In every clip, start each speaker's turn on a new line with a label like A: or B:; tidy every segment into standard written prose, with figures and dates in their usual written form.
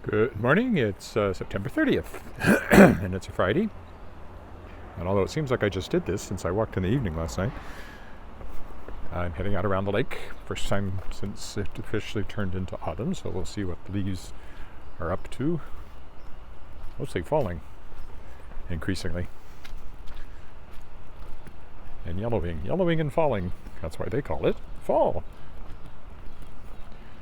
A: Good morning, it's September 30th, and it's a Friday. And although it seems like I just did this since I walked in the evening last night, I'm heading out around the lake. First time since it officially turned into autumn, so we'll see what the leaves are up to. Mostly falling, increasingly. And yellowing and falling. That's why they call it fall.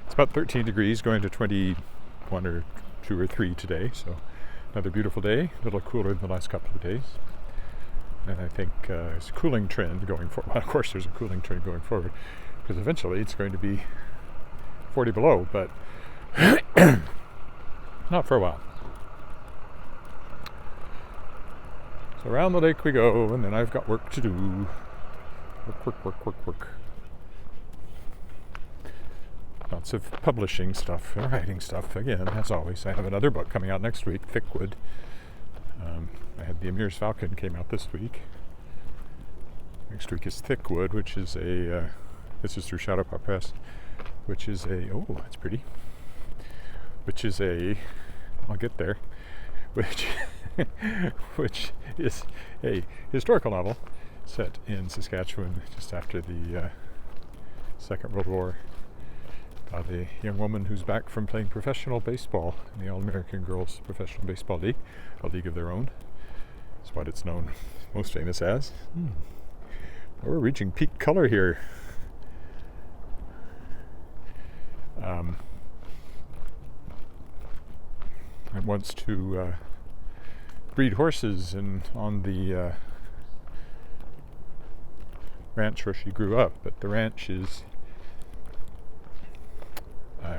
A: It's about 13 degrees, going to 21 or 2 or 3 today, so another beautiful day, a little cooler than the last couple of days. And I think it's a cooling trend going forward. Well, of course there's a cooling trend going forward, because eventually it's going to be 40 below, but not for a while. So around the lake we go, and then I've got work to do. Work. Lots of publishing stuff, writing stuff. Again, as always, I have another book coming out next week, Thickwood. I had The Emir's Falcon came out this week. Next week is Thickwood, which is this is through Shadowpaw Press, which is that's pretty. I'll get there. Which is a historical novel set in Saskatchewan just after the Second World War. About a young woman who's back from playing professional baseball in the All-American Girls Professional Baseball League, a league of their own. It's what it's known, most famous as. We're reaching peak color here. It wants to breed horses on the ranch where she grew up, but the ranch is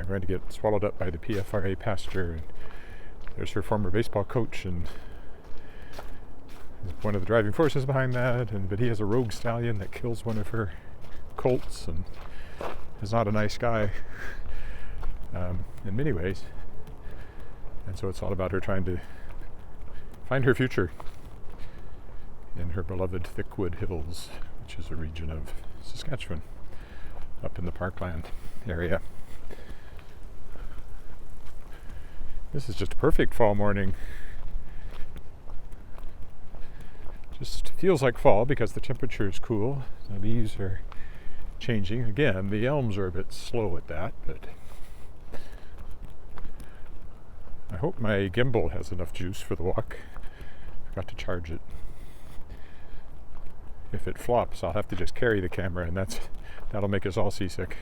A: going to get swallowed up by the PFRA pasture. And there's her former baseball coach, and one of the driving forces behind that. But he has a rogue stallion that kills one of her colts, and is not a nice guy in many ways. And so it's all about her trying to find her future in her beloved Thickwood Hills, which is a region of Saskatchewan up in the parkland area. This is just a perfect fall morning. Just feels like fall because the temperature is cool. The leaves are changing. Again, the elms are a bit slow at that, but I hope my gimbal has enough juice for the walk. I forgot to charge it. If it flops, I'll have to just carry the camera, and that'll make us all seasick.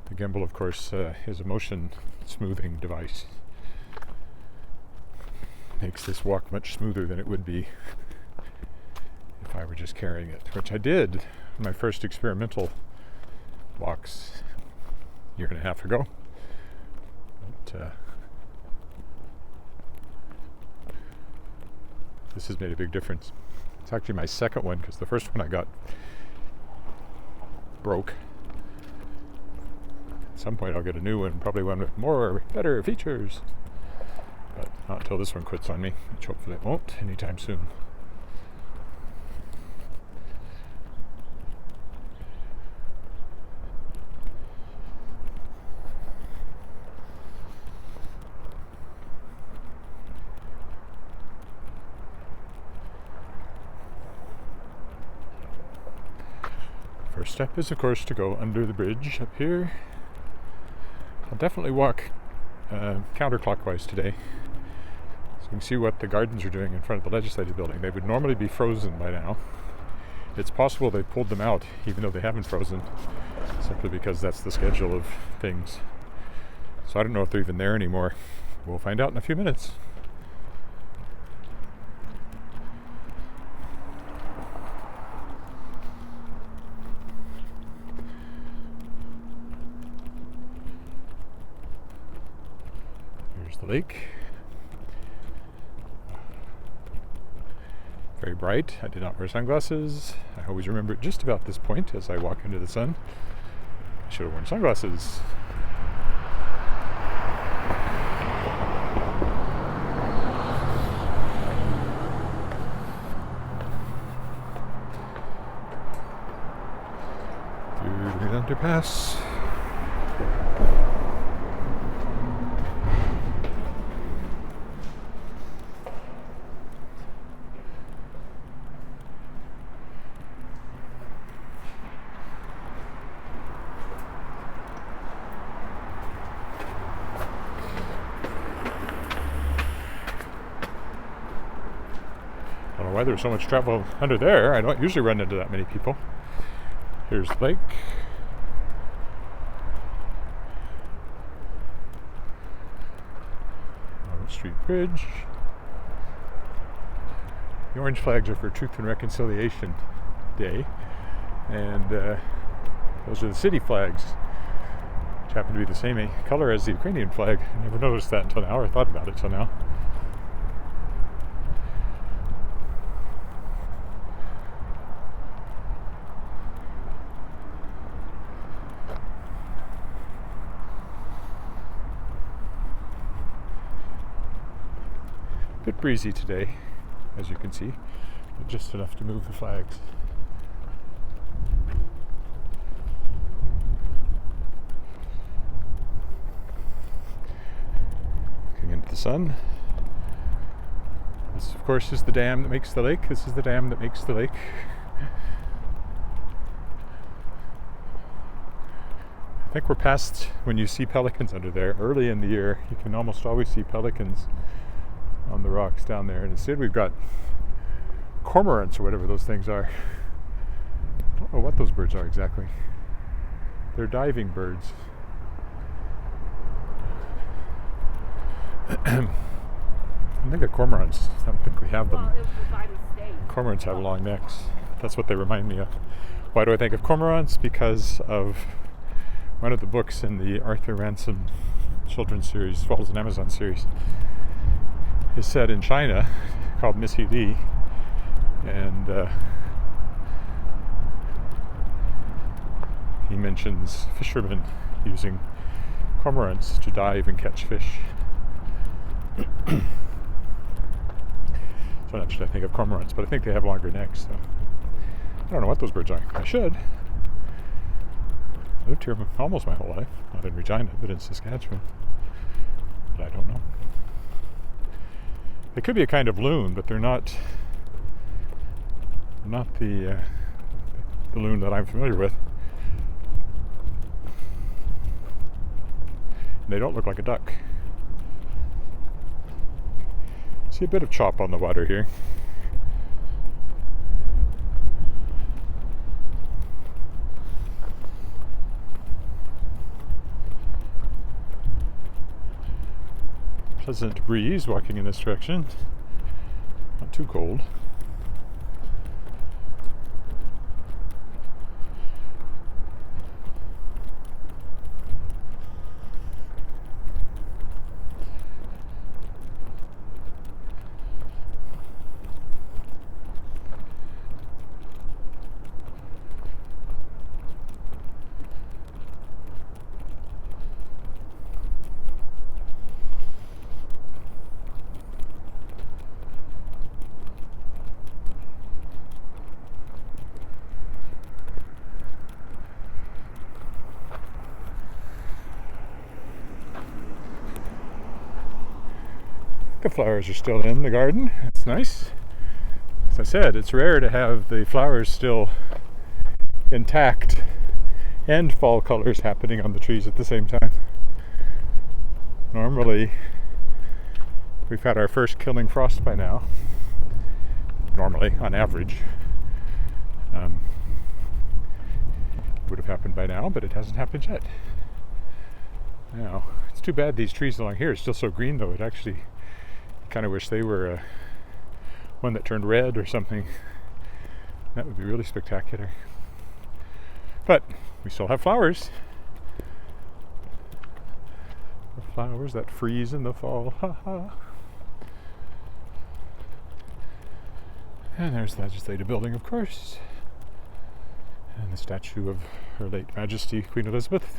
A: The gimbal, of course, is a motion smoothing device. Makes this walk much smoother than it would be if I were just carrying it, which I did on my first experimental walks a year and a half ago. But this has made a big difference. It's actually my second one, because the first one I got broke. At some point I'll get a new one, probably one with better features. But not until this one quits on me, which hopefully it won't anytime soon. First step is, of course, to go under the bridge up here. I'll definitely walk counterclockwise today, so you can see what the gardens are doing in front of the legislative building. They would normally be frozen by now. It's possible they pulled them out even though they haven't frozen, simply because that's the schedule of things. So I don't know if they're even there anymore. We'll find out in a few minutes. The lake. Very bright. I did not wear sunglasses. I always remember it just about this point as I walk into the sun. I should have worn sunglasses. Through the underpass. why there's so much travel under there. I don't usually run into that many people. Here's the lake. Margaret Street Bridge. The orange flags are for Truth and Reconciliation Day, and those are the city flags, which happen to be the same color as the Ukrainian flag. I never noticed that until now, or thought about it until now. Bit breezy today, as you can see, but just enough to move the flags. Looking into the sun. This, of course, is the dam that makes the lake. This is the dam that makes the lake. I think we're past when you see pelicans under there. Early in the year, you can almost always see pelicans on the rocks down there, and instead we've got cormorants or whatever those things are. I don't know what those birds are exactly. They're diving birds. I think of cormorants. I don't think we have them. Cormorants have long necks. That's what they remind me of. Why do I think of cormorants? Because of one of the books in the Arthur Ransom children's series, Falls in Amazon series, is set in China, called Missy Li, and he mentions fishermen using cormorants to dive and catch fish. So naturally I think of cormorants, but I think they have longer necks, so I don't know what those birds are. I should. I lived here almost my whole life, not in Regina, but in Saskatchewan, but I don't know. They could be a kind of loon, but they're not the loon that I'm familiar with. And they don't look like a duck. See a bit of chop on the water here. Pleasant breeze walking in this direction. Not too cold. The flowers are still in the garden. It's nice. As I said, it's rare to have the flowers still intact and fall colors happening on the trees at the same time. Normally, we've had our first killing frost by now. Normally, on average. Would have happened by now, but it hasn't happened yet. Now, it's too bad these trees along here are still so green, though. It actually kind of wish they were one that turned red or something. That would be really spectacular. But we still have flowers. The flowers that freeze in the fall. Ha ha. And there's the legislative building, of course. And the statue of Her late Majesty Queen Elizabeth.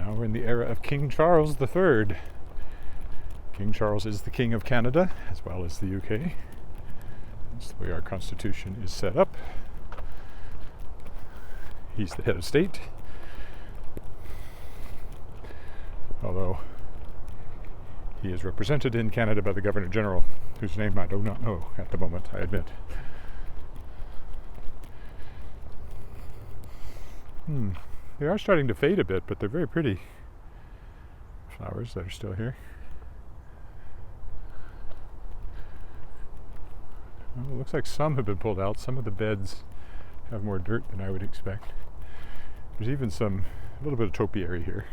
A: We're in the era of King Charles III. King Charles is the King of Canada as well as the UK. That's the way our Constitution is set up. He's the head of state. Although he is represented in Canada by the Governor General, whose name I do not know at the moment, I admit. They are starting to fade a bit, but they're very pretty. flowers that are still here. Well, it looks like some have been pulled out. Some of the beds have more dirt than I would expect. There's even a little bit of topiary here.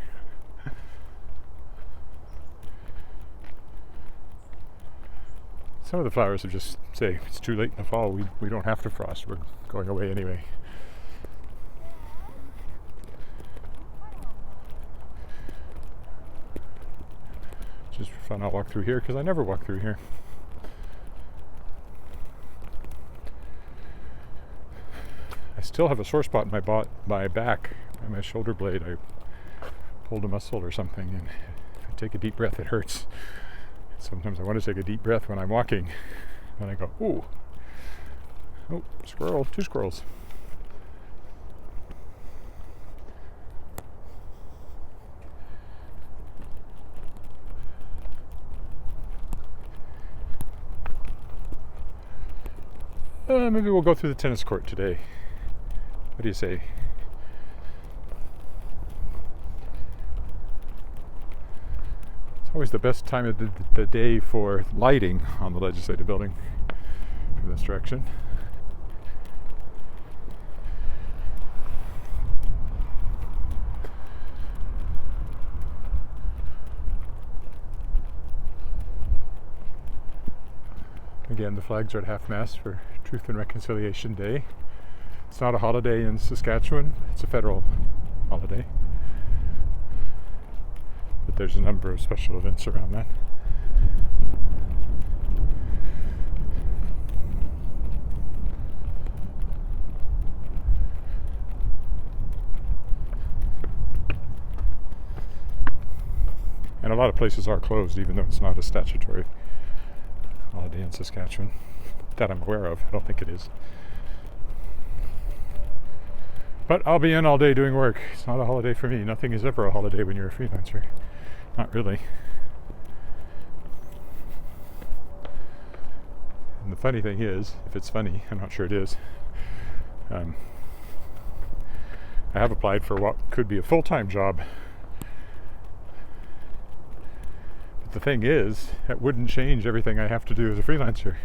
A: Some of the flowers have just say it's too late in the fall. We don't have to frost. We're going away anyway. Just for fun, I'll walk through here because I never walk through here. I still have a sore spot in my back, by my shoulder blade. I pulled a muscle or something, and if I take a deep breath, it hurts. Sometimes I want to take a deep breath when I'm walking, and I go, ooh, oh, squirrel, 2 squirrels. Maybe we'll go through the tennis court today. What do you say? It's always the best time of the day for lighting on the legislative building from this direction. Again, the flags are at half-mast for Truth and Reconciliation Day. It's not a holiday in Saskatchewan, it's a federal holiday. But there's a number of special events around that. And a lot of places are closed, even though it's not a statutory holiday in Saskatchewan that I'm aware of. I don't think it is. But I'll be in all day doing work. It's not a holiday for me. Nothing is ever a holiday when you're a freelancer. Not really. And the funny thing is, if it's funny, I'm not sure it is, I have applied for what could be a full-time job. But the thing is, it wouldn't change everything I have to do as a freelancer.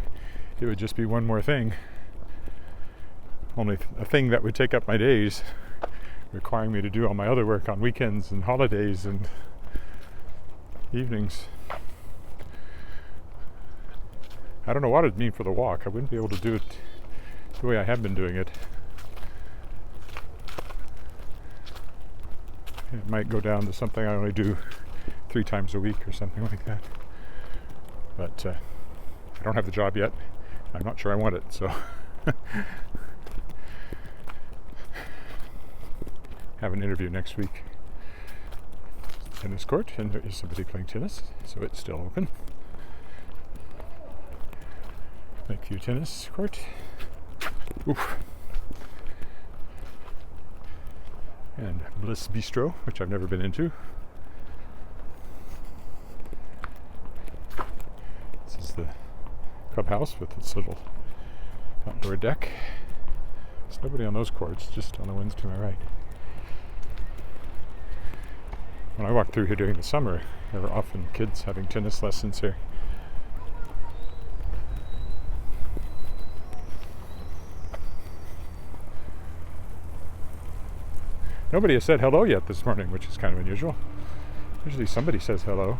A: It would just be one more thing. Only a thing that would take up my days, requiring me to do all my other work on weekends and holidays and evenings. I don't know what it'd mean for the walk. I wouldn't be able to do it the way I have been doing it. It might go down to something I only do 3 times a week or something like that. But I don't have the job yet. I'm not sure I want it, so have an interview next week. Tennis court, and there is somebody playing tennis, so it's still open. Lakeview Tennis Court. Oof. And Bliss Bistro, which I've never been into. This is the clubhouse with its little outdoor deck. There's nobody on those courts, just on the ones to my right. When I walked through here during the summer, there were often kids having tennis lessons here. Nobody has said hello yet this morning, which is kind of unusual. Usually somebody says hello.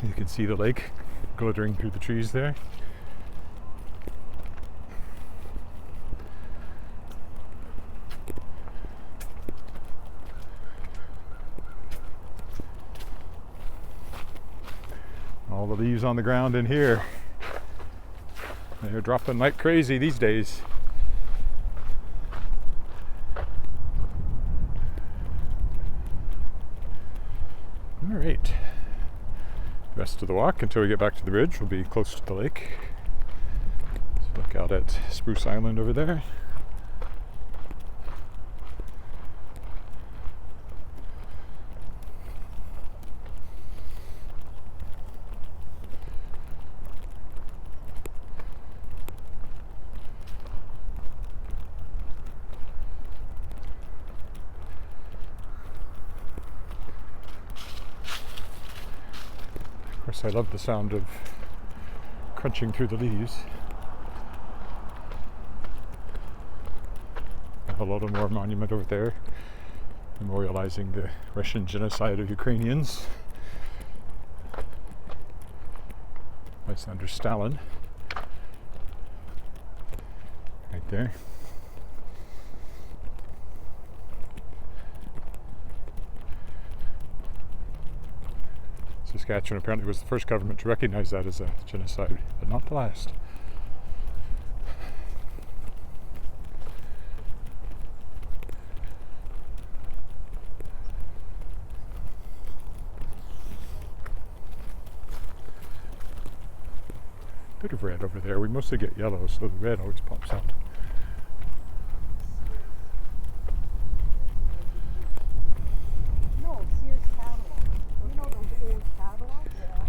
A: You can see the lake glittering through the trees there. All the leaves on the ground in here. They're dropping like crazy these days. All right. The rest of the walk until we get back to the bridge will be close to the lake. So look out at Spruce Island over there. course, I love the sound of crunching through the leaves. A Holodomor monument over there, memorializing the Russian genocide of Ukrainians. Nice under Stalin. Right there. Saskatchewan apparently was the first government to recognize that as a genocide, but not the last. Bit of red over there. We mostly get yellow, so the red always pops out.
B: No, Sears catalog. You know those old catalogs? Yeah.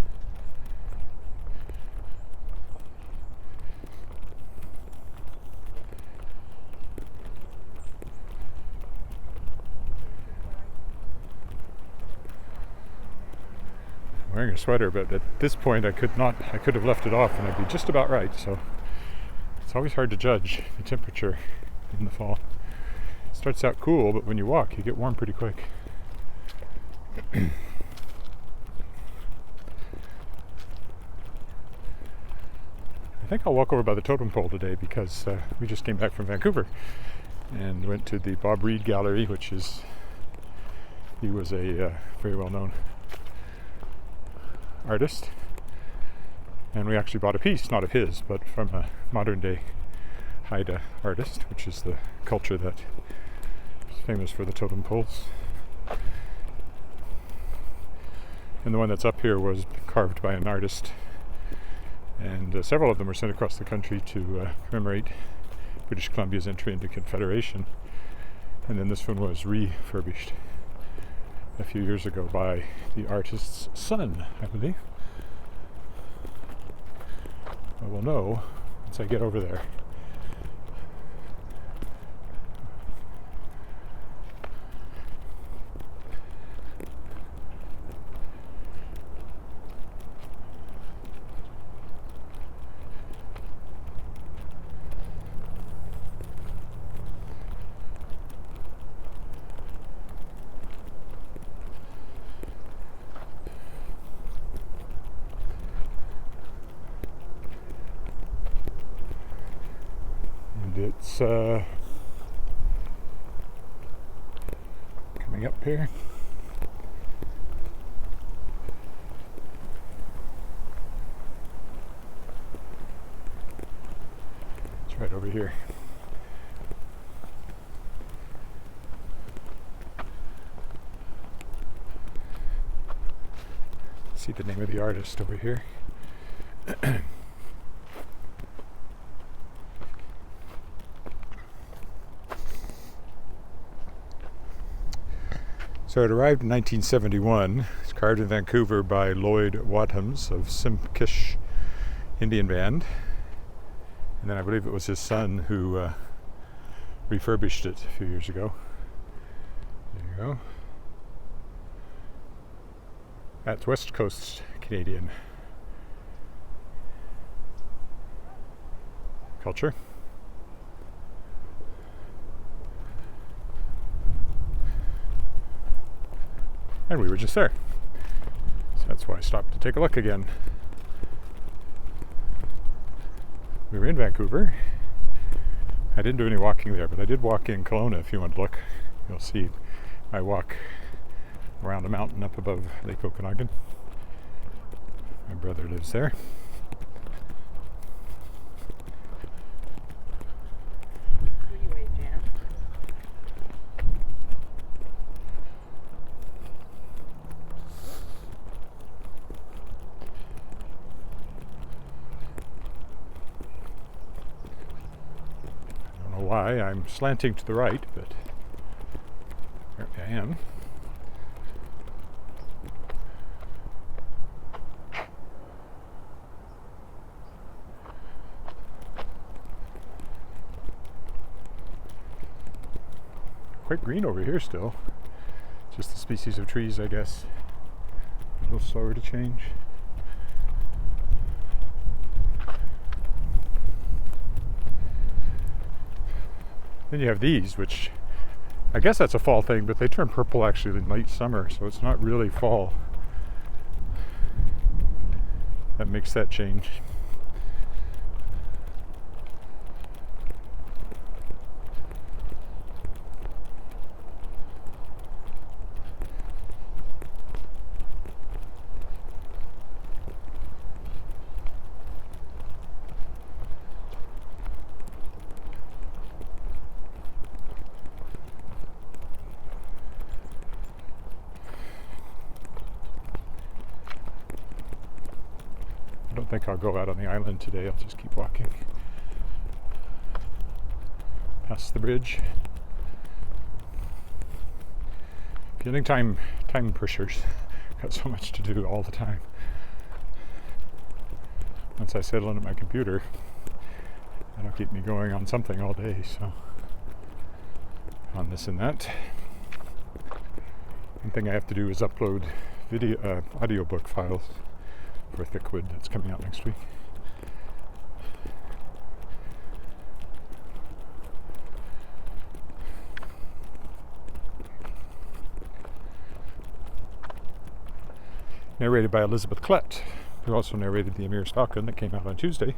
A: I'm wearing a sweater, but at this point I could have left it off and I'd be just about right, so it's always hard to judge the temperature in the fall. It starts out cool, but when you walk you get warm pretty quick. I think I'll walk over by the totem pole today because we just came back from Vancouver and went to the Bob Reed Gallery, he was a very well-known artist, and we actually bought a piece, not of his, but from a modern day Haida artist, which is the culture that is famous for the totem poles. And the one that's up here was carved by an artist, and several of them were sent across the country to commemorate British Columbia's entry into Confederation. And then this one was refurbished a few years ago by the artist's son, I believe. I will know once I get over there. It's coming up here. It's right over here. See the name of the artist over here. So it arrived in 1971. It's carved in Vancouver by Lloyd Wadhams of Simkish Indian Band. And then I believe it was his son who refurbished it a few years ago. There you go. That's West Coast Canadian culture. And we were just there. So that's why I stopped to take a look again. We were in Vancouver. I didn't do any walking there, but I did walk in Kelowna. If you want to look, you'll see I walk around a mountain up above Lake Okanagan. My brother lives there.
B: Freeway jam.
A: I don't know why I'm slanting to the right, but apparently I am. Quite green over here still. Just the species of trees, I guess. A little slower to change. Then you have these, which I guess that's a fall thing, but they turn purple actually in late summer, so it's not really fall. That makes that change. I don't think I'll go out on the island today. I'll just keep walking past the bridge. Feeling time pressures. Got so much to do all the time. Once I settle into my computer, that'll keep me going on something all day. So on this and that. One thing I have to do is upload audiobook files for Thickwood that's coming out next week. Narrated by Elizabeth Klett, who also narrated The Emir's Falcon that came out on Tuesday,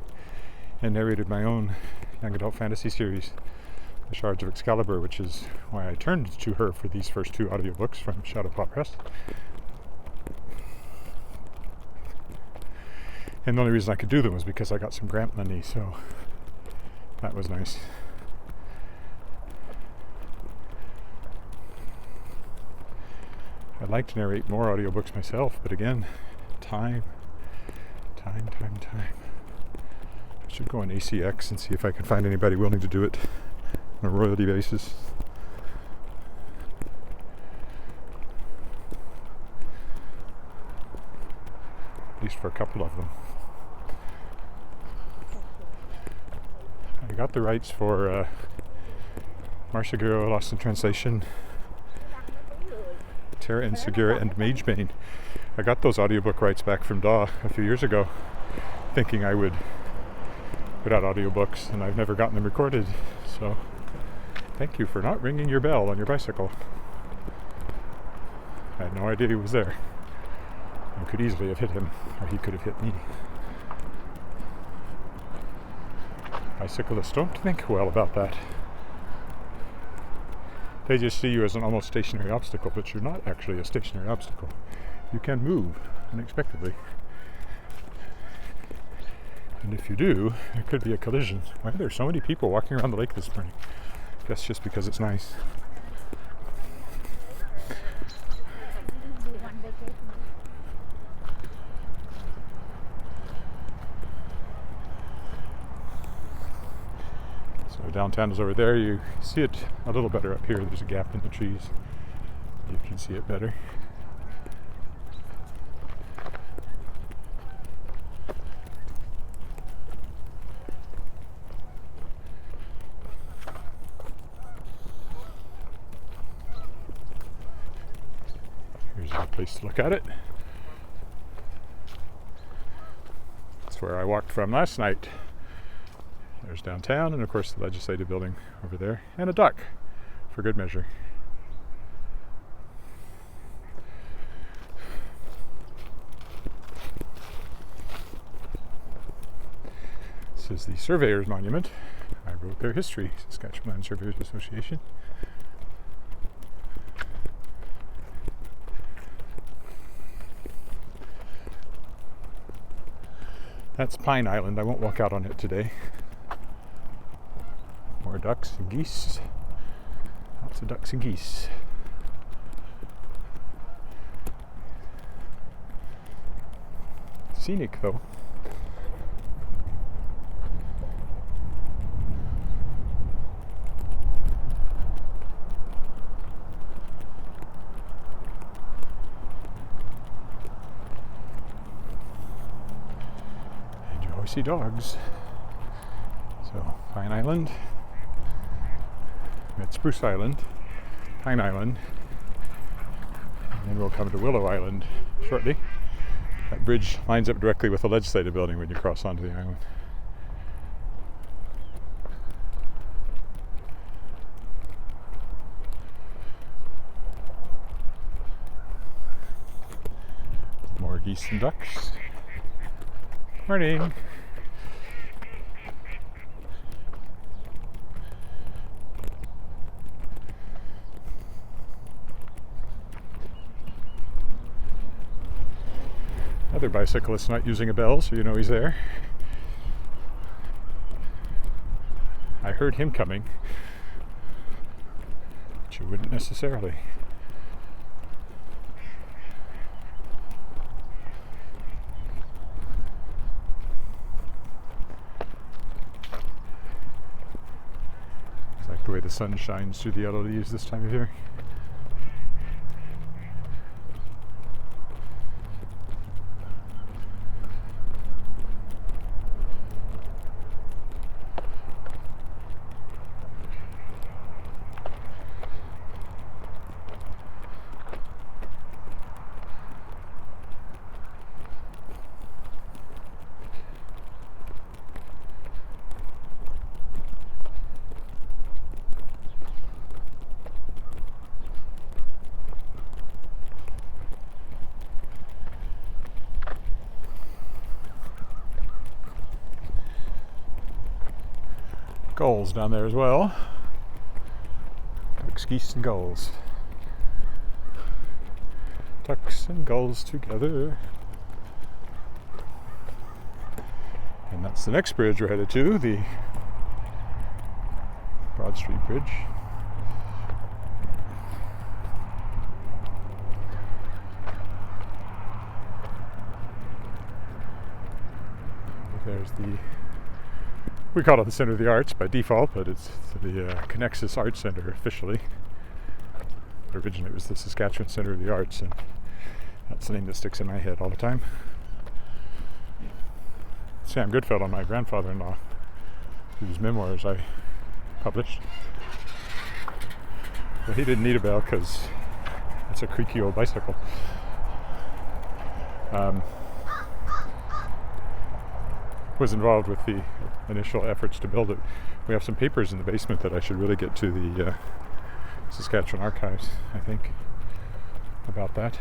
A: and narrated my own young adult fantasy series, The Shards of Excalibur, which is why I turned to her for these first two audiobooks from Shadowpaw Press. And the only reason I could do them was because I got some grant money, so that was nice. I'd like to narrate more audiobooks myself, but again, time. I should go on ACX and see if I can find anybody willing to do it on a royalty basis. At least for a couple of them. I got the rights for Marcia Guerrero Lost in Translation, Terra Insegura, and Magebane. I got those audiobook rights back from Daw a few years ago, thinking I would put out audiobooks, and I've never gotten them recorded. So thank you for not ringing your bell on your bicycle. I had no idea he was there. I could easily have hit him, or he could have hit me. Bicyclists don't think well about that. They just see you as an almost stationary obstacle, but you're not actually a stationary obstacle. You can move unexpectedly. And if you do, there could be a collision. Why are there so many people walking around the lake this morning? I guess just because it's nice. Downtown is over there. You see it a little better up here. There's a gap in the trees. You can see it better. Here's a place to look at it. That's where I walked from last night. There's downtown, and of course the legislative building over there, and a duck, for good measure. This is the Surveyors Monument. I wrote their history, Saskatchewan Surveyors Association. That's Pine Island. I won't walk out on it today. More ducks and geese. Lots of ducks and geese. Scenic though. And you always see dogs. So, Pine Island. At Spruce Island, Pine Island, and then we'll come to Willow Island shortly. That bridge lines up directly with the legislative building when you cross onto the island. geese and ducks. Morning. Other bicyclist not using a bell, so you know he's there. I heard him coming, but you wouldn't necessarily. I like the way the sun shines through the yellow leaves this time of year. Gulls down there as well. Ducks, geese, and gulls. Ducks and gulls together. And that's the next bridge we're headed to, the Broad Street Bridge. There's the, we call it the Centre of the Arts by default, but it's the Connexus Arts Centre officially. Originally it was the Saskatchewan Centre of the Arts, and that's the name that sticks in my head all the time. Sam Goodfellow, my grandfather-in-law, whose memoirs I published. But he didn't need a bell because it's a creaky old bicycle. Was involved with the initial efforts to build it. We have some papers in the basement that I should really get to the Saskatchewan archives, I think, about that.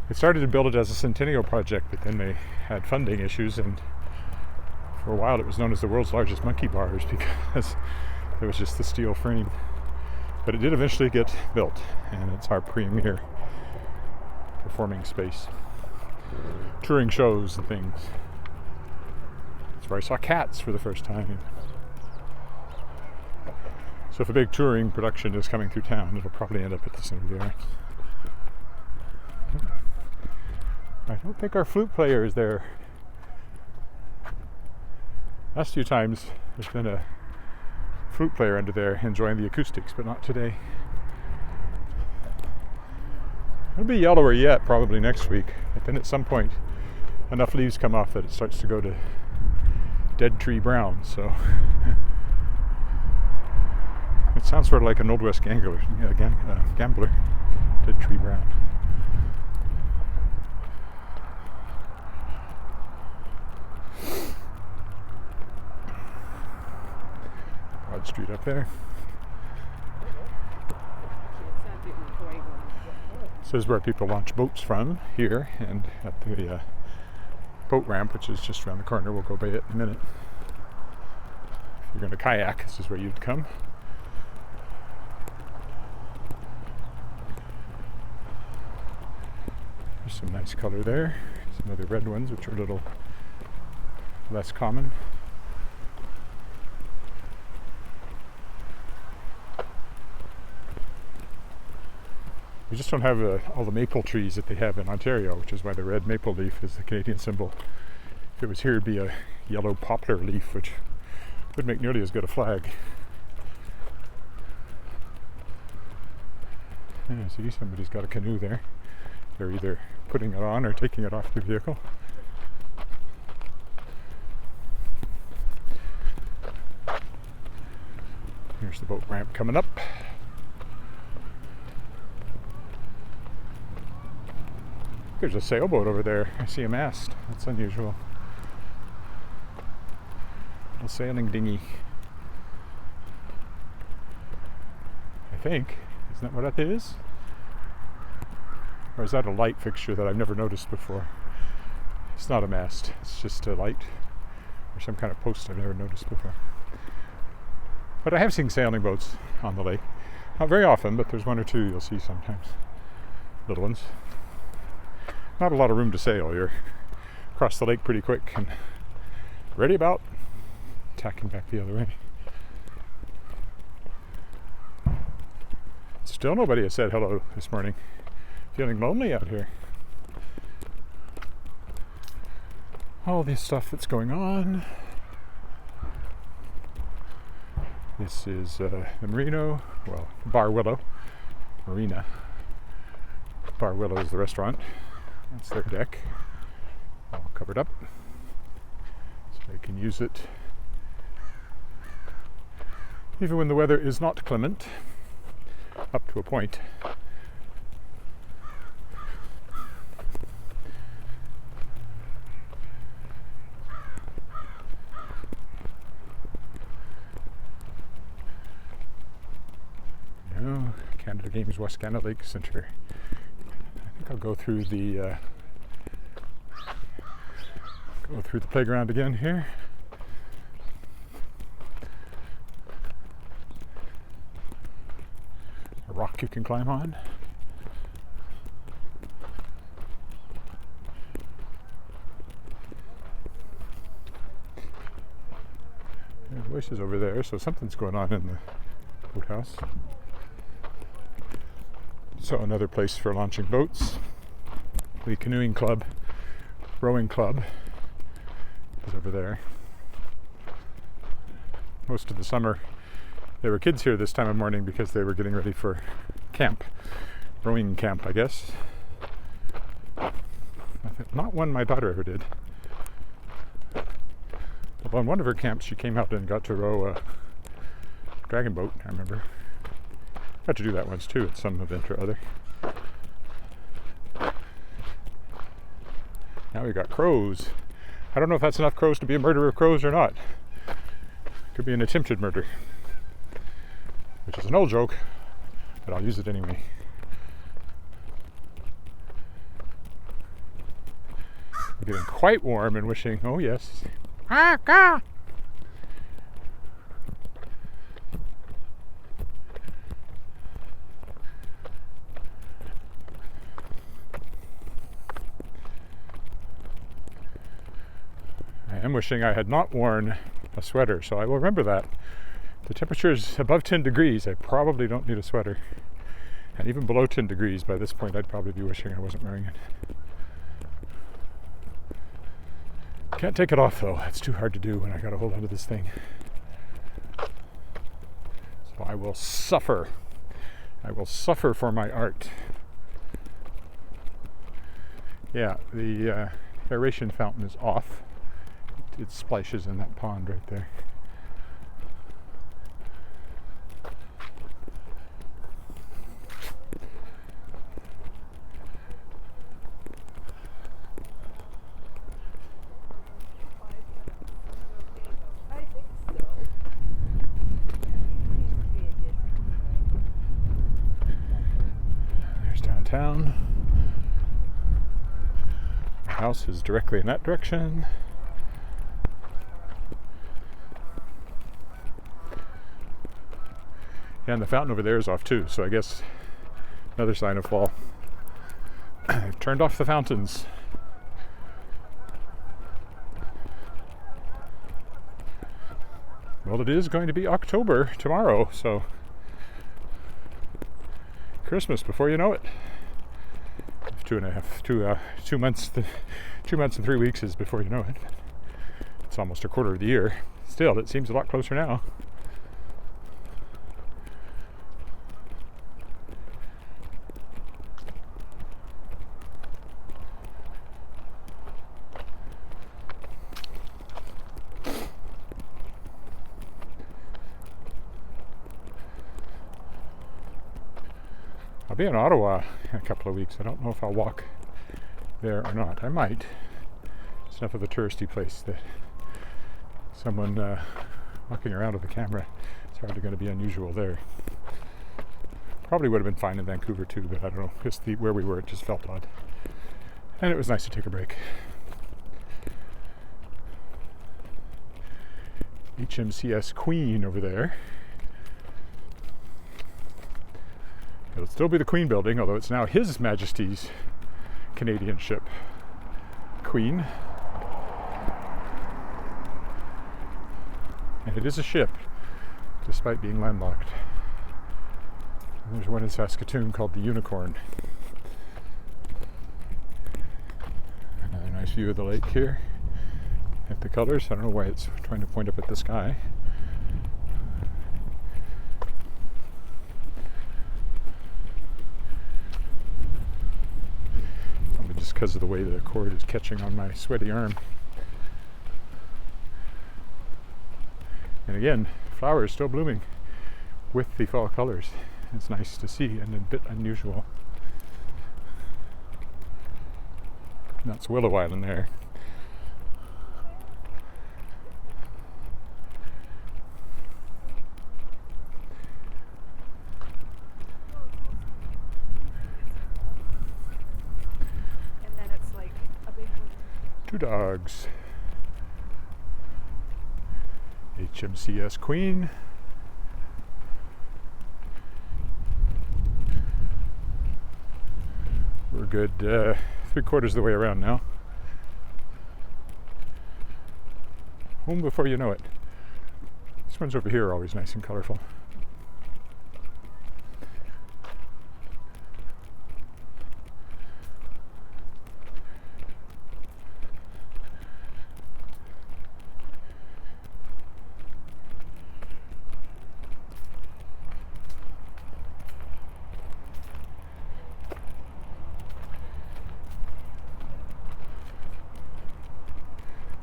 A: They started to build it as a centennial project, but then they had funding issues, and for a while it was known as the world's largest monkey bars because there was just the steel frame. But it did eventually get built, and it's our premier performing space. Touring shows and things. That's where I saw cats for the first time. So if a big touring production is coming through town, it'll probably end up at the Centre of the Arts. I don't think our flute player is there. Last few times there's been a flute player under there enjoying the acoustics, but not today. It'll be yellower yet, probably next week. But then at some point, enough leaves come off that it starts to go to dead tree brown. So it sounds sort of like an Old West gambler. Dead tree brown. Broad Street up there. This is where people launch boats from here, and at the boat ramp, which is just around the corner. We'll go by it in a minute. If you're going to kayak, this is where you'd come. There's some nice color there. Some other red ones, which are a little less common. We just don't have all the maple trees that they have in Ontario, which is why the red maple leaf is the Canadian symbol. If it was here, it'd be a yellow poplar leaf, which would make nearly as good a flag. Yeah, see, somebody's got a canoe there. They're either putting it on or taking it off the vehicle. Here's the boat ramp coming up. There's a sailboat over there. I see a mast. That's unusual. A sailing dinghy. I think. Isn't that what that is? Or is that a light fixture that I've never noticed before? It's not a mast, it's just a light or some kind of post I've never noticed before. But I have seen sailing boats on the lake. Not very often, but there's one or two you'll see sometimes. Little ones. Not a lot of room to sail. You're across the lake pretty quick and ready about tacking back the other way. Still nobody has said hello this morning. Feeling lonely out here. All this stuff that's going on. This is the Merino, well, Bar Willow, Marina. Bar Willow is the restaurant. That's their deck, all covered up, so they can use it even when the weather is not clement, up to a point. Canada Games Wascana Lake Center. I think I'll go through the playground again here. A rock you can climb on. There's voices over there, so something's going on in the boathouse. So another place for launching boats. The canoeing club, rowing club is over there. Most of the summer there were kids here this time of morning because they were getting ready for camp, rowing camp, I guess. Not one my daughter ever did. Although on one of her camps she came out and got to row a dragon boat, I remember. Got to do that once too at some event or other. Now we've got crows. I don't know if that's enough crows to be a murder of crows or not. Could be an attempted murder, which is an old joke, but I'll use it anyway. I'm getting quite warm and wishing, oh yes. Ah, ah. I'm wishing I had not worn a sweater, so I will remember that. The temperature is above 10 degrees. I probably don't need a sweater. And even below 10 degrees, by this point, I'd probably be wishing I wasn't wearing it. Can't take it off, though. It's too hard to do when I got to hold onto this thing. So I will suffer. I will suffer for my art. Yeah, the aeration fountain is off. It splashes in that pond right there.
B: I think so.
A: There's downtown. The house is directly in that direction. And the fountain over there is off too, so I guess another sign of fall. I've turned off the fountains. Well, it is going to be October tomorrow, so Christmas before you know it. 2 months and 3 weeks is before you know it. It's almost a quarter of the year. Still, it seems a lot closer now. I'll be in Ottawa in a couple of weeks. I don't know if I'll walk there or not. I might. It's enough of a touristy place that someone walking around with a camera is hardly going to be unusual there. Probably would have been fine in Vancouver too, but I don't know, because where we were, it just felt odd. And it was nice to take a break. HMCS Queen over there. It'll still be the Queen building, although it's now His Majesty's Canadian ship, Queen. And it is a ship, despite being landlocked. And there's one in Saskatchewan called the Unicorn. Another nice view of the lake here. At the colors, I don't know why it's trying to point up at the sky. Probably just because of the way the cord is catching on my sweaty arm. And again, flowers still blooming with the fall colors. It's nice to see and a bit unusual. That's Willow Island there.
B: And then it's like a big one.
A: Two dogs. HMCS Queen. We're good 3/4 of the way around now. Home before you know it. These ones over here are always nice and colorful.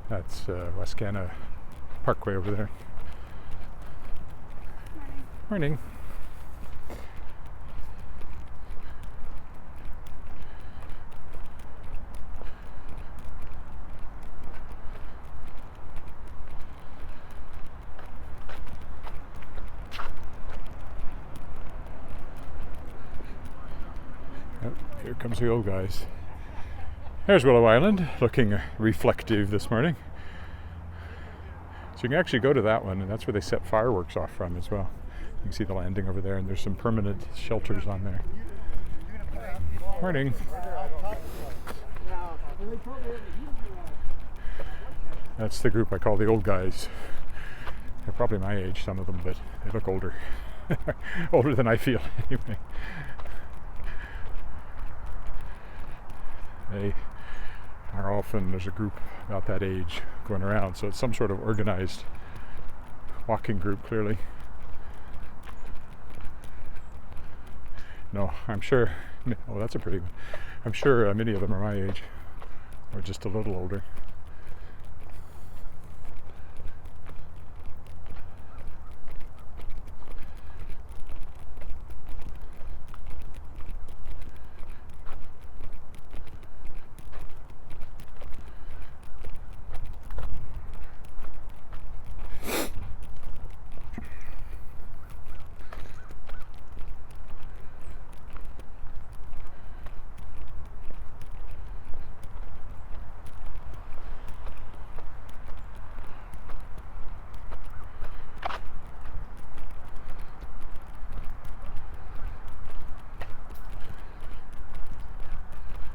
A: That's Wascana Parkway over there. Morning. Oh, here comes the old guys. There's Willow Island, looking reflective this morning. So you can actually go to that one, and that's where they set fireworks off from as well. You can see the landing over there, and there's some permanent shelters on there. Morning. That's the group I call the old guys. They're probably my age, some of them, but they look older. Older than I feel, anyway. They are often, there's a group about that age going around, so it's some sort of organized walking group, clearly. No, I'm sure, oh, that's a pretty one. I'm sure many of them are my age, or just a little older.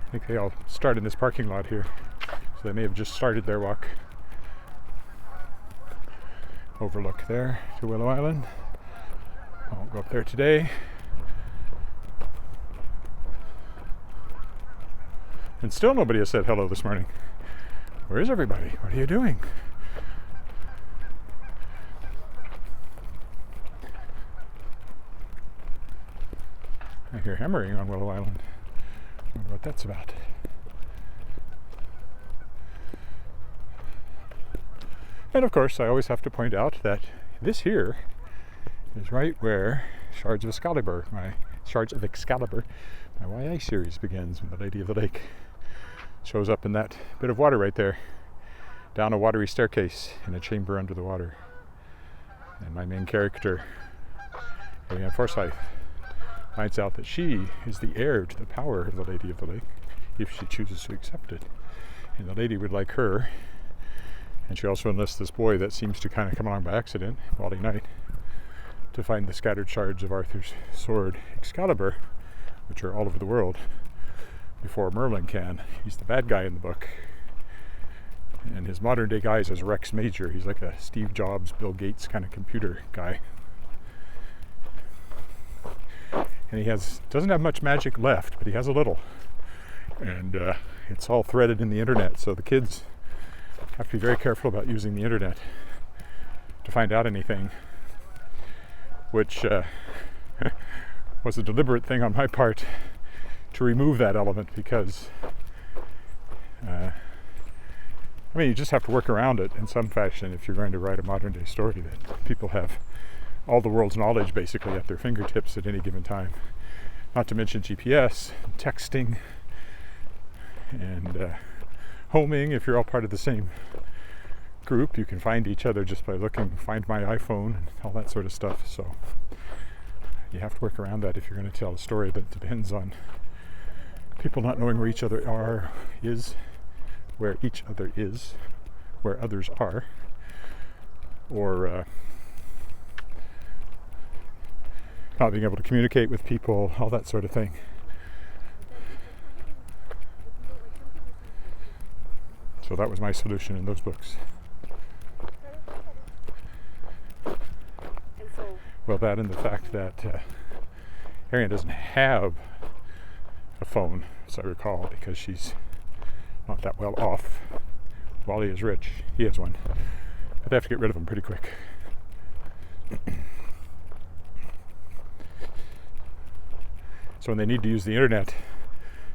A: I think they all start in this parking lot here, so they may have just started their walk. Overlook there to Willow Island. I won't go up there today. And still nobody has said hello this morning. Where is everybody? What are you doing? I hear hammering on Willow Island. I wonder what that's about. And of course, I always have to point out that this here is right where Shards of Excalibur, my YA series begins, when the Lady of the Lake shows up in that bit of water right there, down a watery staircase in a chamber under the water. And my main character, Forsyth, finds out that she is the heir to the power of the Lady of the Lake, if she chooses to accept it. And the lady would like her. And she also enlists this boy that seems to kind of come along by accident, Wally Knight, to find the scattered shards of Arthur's sword Excalibur, which are all over the world, before Merlin can. He's the bad guy in the book. And his modern day guise is Rex Major. He's like a Steve Jobs, Bill Gates kind of computer guy. And he doesn't have much magic left, but he has a little. And it's all threaded in the internet, so the kids have to be very careful about using the internet to find out anything, which was a deliberate thing on my part to remove that element, because you just have to work around it in some fashion if you're going to write a modern day story that people have all the world's knowledge basically at their fingertips at any given time. Not to mention GPS, texting, and homing. If you're all part of the same group, you can find each other just by looking, find my iPhone, and all that sort of stuff. So you have to work around that if you're going to tell a story that depends on people not knowing where each other where each other is, where others are, or not being able to communicate with people, all that sort of thing. So that was my solution in those books. Well, that and the fact that Arian doesn't have a phone, as I recall, because she's not that well off. Wally is rich. He has one. But they have to get rid of him pretty quick. So when they need to use the internet,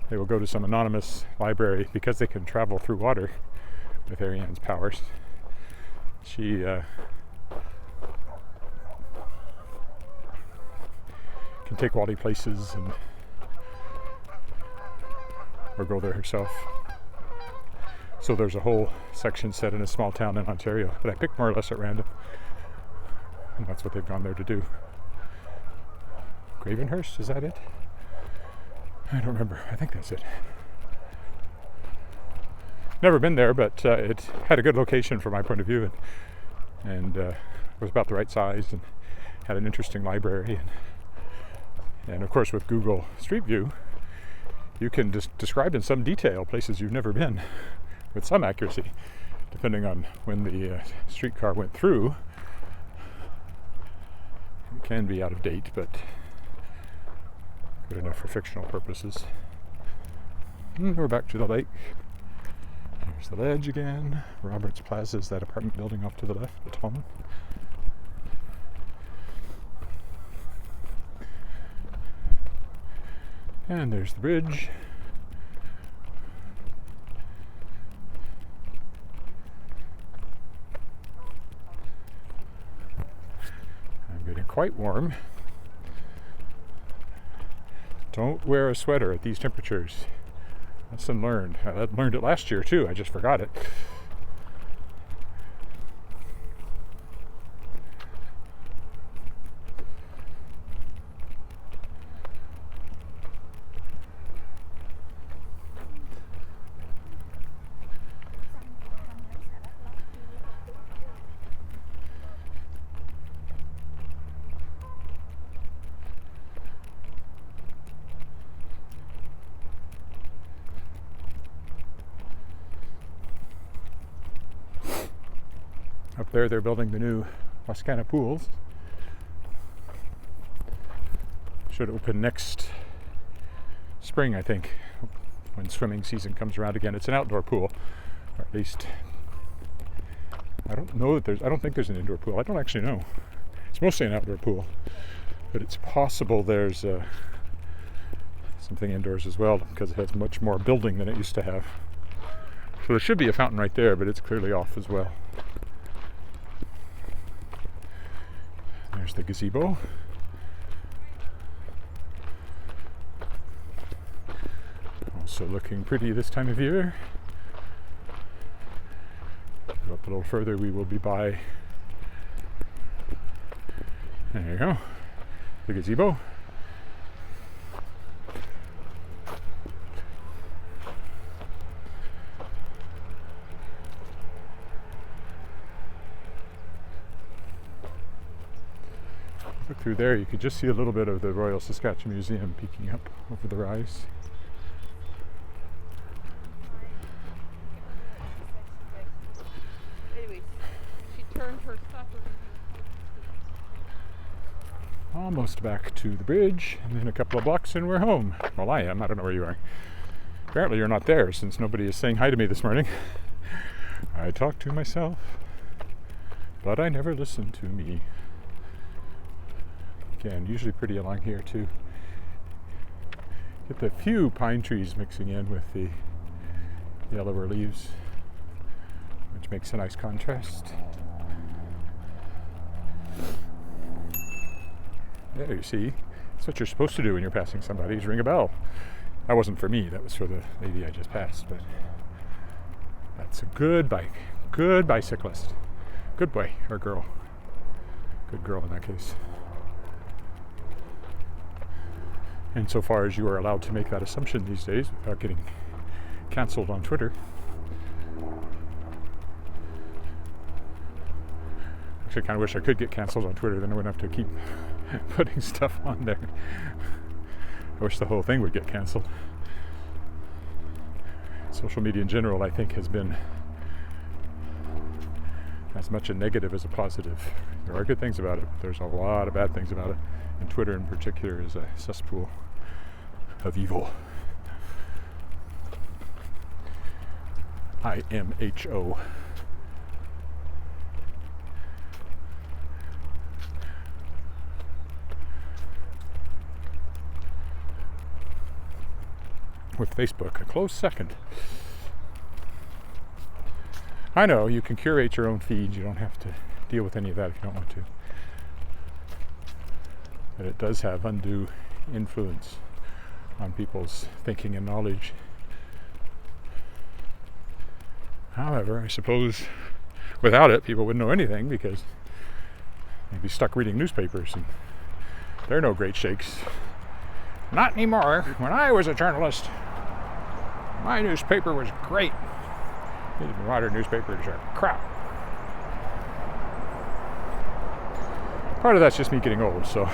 A: they will go to some anonymous library, because they can travel through water with Ariane's powers. She can take Wally places or go there herself. So there's a whole section set in a small town in Ontario that I picked more or less at random, and that's what they've gone there to do. Gravenhurst, is that it? I don't remember. I think that's it. Never been there, but it had a good location from my point of view, and was about the right size, and had an interesting library, and of course with Google Street View you can describe in some detail places you've never been with some accuracy, depending on when the streetcar went through. It can be out of date, but good enough for fictional purposes. We're back to the lake. There's the ledge again. Roberts Plaza is that apartment building off to the left, the tall one. And there's the bridge. I'm getting quite warm. Don't wear a sweater at these temperatures. Lesson learned. I learned it last year too. I just forgot it. Up there, they're building the new Wascana pools. Should open next spring, I think, when swimming season comes around again. It's an outdoor pool, or at least I don't think there's an indoor pool. I don't actually know. It's mostly an outdoor pool, but it's possible there's something indoors as well, because it has much more building than it used to have. So there should be a fountain right there, but it's clearly off as well. There's the gazebo. Also looking pretty this time of year. Go up a little further, we will be by, there you go, the gazebo. through there, you could just see a little bit of the Royal Saskatchewan Museum peeking up over the rise.
B: Anyways, she turned her stuff around.
A: Almost back to the bridge, and then a couple of blocks and we're home. Well, I am. I don't know where you are. Apparently you're not there, since nobody is saying hi to me this morning. I talk to myself, but I never listen to me. Again, usually pretty along here too. Get the few pine trees mixing in with the yellower leaves, which makes a nice contrast. There, you see, that's what you're supposed to do when you're passing somebody, is ring a bell. That wasn't for me, that was for the lady I just passed, but that's a good bike, good bicyclist. Good boy, or girl. Good girl in that case. And so far as you are allowed to make that assumption these days without getting cancelled on Twitter. Actually, I kind of wish I could get cancelled on Twitter, then I wouldn't have to keep putting stuff on there. I wish the whole thing would get cancelled. Social media in general, I think, has been as much a negative as a positive. There are good things about it, but there's a lot of bad things about it. And Twitter in particular is a cesspool of evil. IMHO. With Facebook, a close second. I know, you can curate your own feed. You don't have to deal with any of that if you don't want to. But it does have undue influence on people's thinking and knowledge. However, I suppose without it, people wouldn't know anything because they'd be stuck reading newspapers, and they're no great shakes. Not anymore. When I was a journalist, my newspaper was great. These modern newspapers are crap. Part of that's just me getting old, so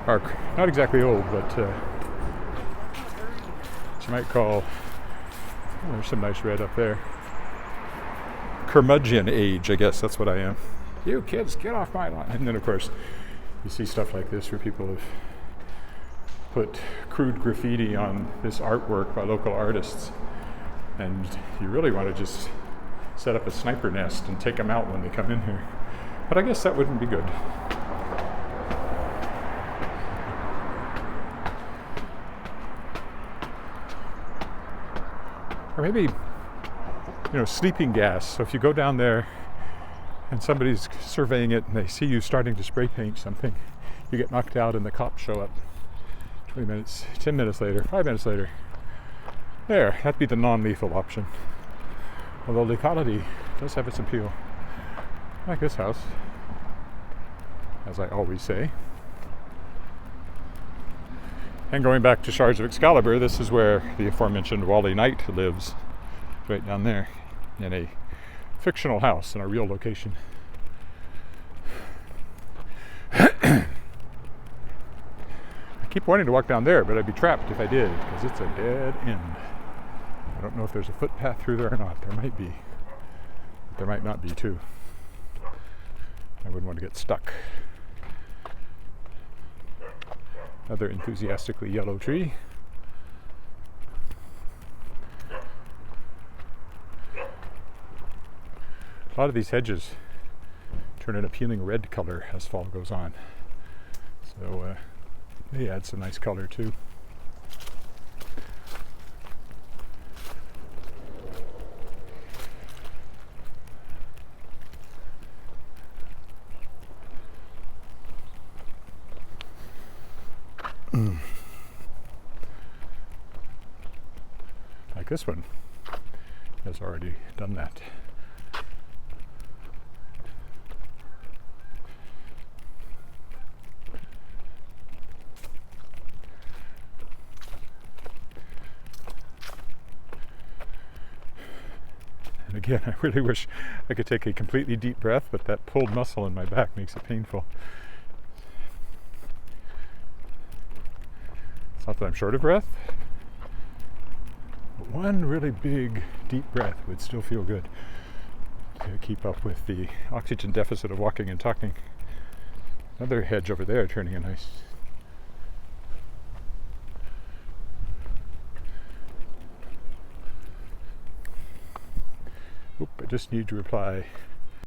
A: or not exactly old, but what you might call, there's some nice red up there, curmudgeon age, I guess that's what I am. You kids, get off my lawn. And then of course you see stuff like this where people have put crude graffiti on this artwork by local artists, and you really want to just set up a sniper nest and take them out when they come in here. But I guess that wouldn't be good. Or maybe, sleeping gas. So if you go down there and somebody's surveying it and they see you starting to spray paint something, you get knocked out and the cops show up 20 minutes, 10 minutes later, 5 minutes later. There, that'd be the non-lethal option. Although lethality does have its appeal. Like this house, as I always say. And going back to Shards of Excalibur, this is where the aforementioned Wally Knight lives, right down there, in a fictional house in a real location. I keep wanting to walk down there, but I'd be trapped if I did, because it's a dead end. I don't know if there's a footpath through there or not. There might be, but there might not be too. I wouldn't want to get stuck. Another enthusiastically yellow tree. A lot of these hedges turn an appealing red color as fall goes on. So they add some nice color too. Like this one has already done that. And again, I really wish I could take a completely deep breath, but that pulled muscle in my back makes it painful. It's not that I'm short of breath, but one really big, deep breath would still feel good to keep up with the oxygen deficit of walking and talking. Another hedge over there turning in ice. Oop, I just need to reply